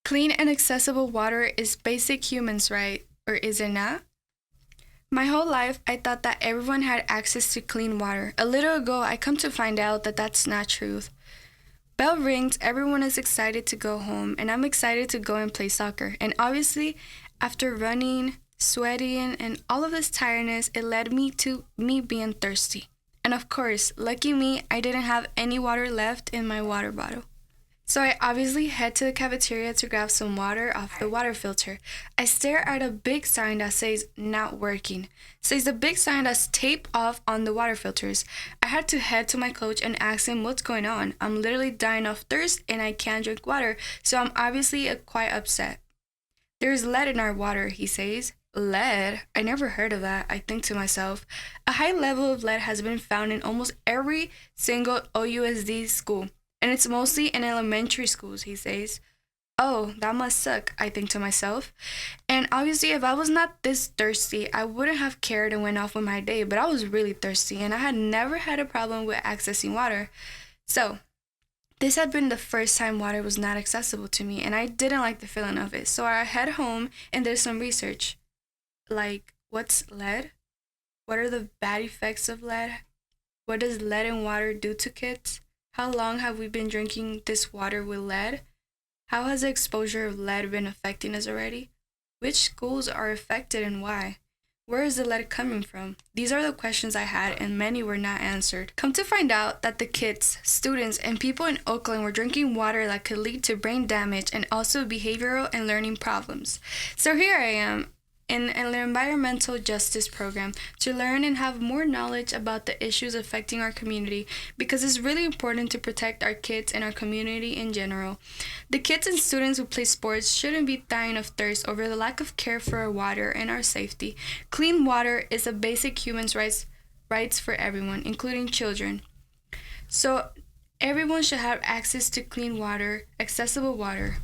Clean and accessible water is basic human's right, or is it not? My whole life, I thought that everyone had access to clean water. A little ago, I come to find out that that's not true. Bell rings, everyone is excited to go home, and I'm excited to go and play soccer. And obviously, after running, sweating, and all of this tiredness, it led me to me being thirsty. And of course, lucky me, I didn't have any water left in my water bottle. So I obviously head to the cafeteria to grab some water off the water filter. I stare at a big sign that says not working. Says the big sign that's taped off on the water filters. I had to head to my coach and ask him what's going on. I'm literally dying of thirst and I can't drink water, so I'm obviously quite upset. There's lead in our water, he says. Lead? I never heard of that, I think to myself. A high level of lead has been found in almost every single OUSD school. And it's mostly in elementary schools, he says. Oh, that must suck, I think to myself. And obviously, if I was not this thirsty, I wouldn't have cared and went off with my day. But I was really thirsty, and I had never had a problem with accessing water. So, this had been the first time water was not accessible to me, and I didn't like the feeling of it. So I head home and did some research. Like, what's lead? What are the bad effects of lead? What does lead in water do to kids? How long have we been drinking this water with lead? How has the exposure of lead been affecting us already? Which schools are affected and why? Where is the lead coming from? These are the questions I had, and many were not answered. Come to find out that the kids, students, and people in Oakland were drinking water that could lead to brain damage and also behavioral and learning problems. So here I am, in an environmental justice program to learn and have more knowledge about the issues affecting our community, because it's really important to protect our kids and our community in general. The kids and students who play sports shouldn't be dying of thirst over the lack of care for our water and our safety. Clean water is a basic human rights for everyone, including children. So everyone should have access to clean water, accessible water.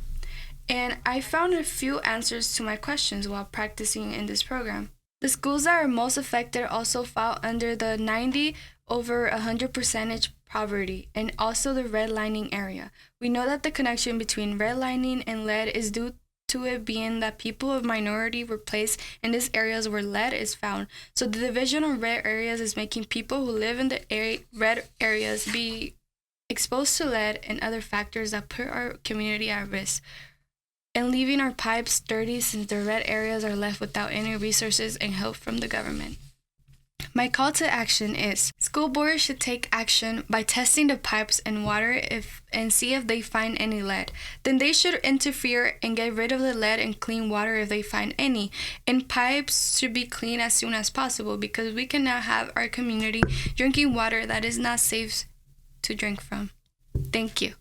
And I found a few answers to my questions while practicing in this program. The schools that are most affected also fall under the 90/100% poverty and also the redlining area. We know that the connection between redlining and lead is due to it being that people of minority were placed in these areas where lead is found. So the division of red areas is making people who live in the red areas be exposed to lead and other factors that put our community at risk, and leaving our pipes dirty since the red areas are left without any resources and help from the government. My call to action is school boards should take action by testing the pipes and water and see if they find any lead. Then they should interfere and get rid of the lead and clean water if they find any. And pipes should be clean as soon as possible, because we cannot have our community drinking water that is not safe to drink from. Thank you.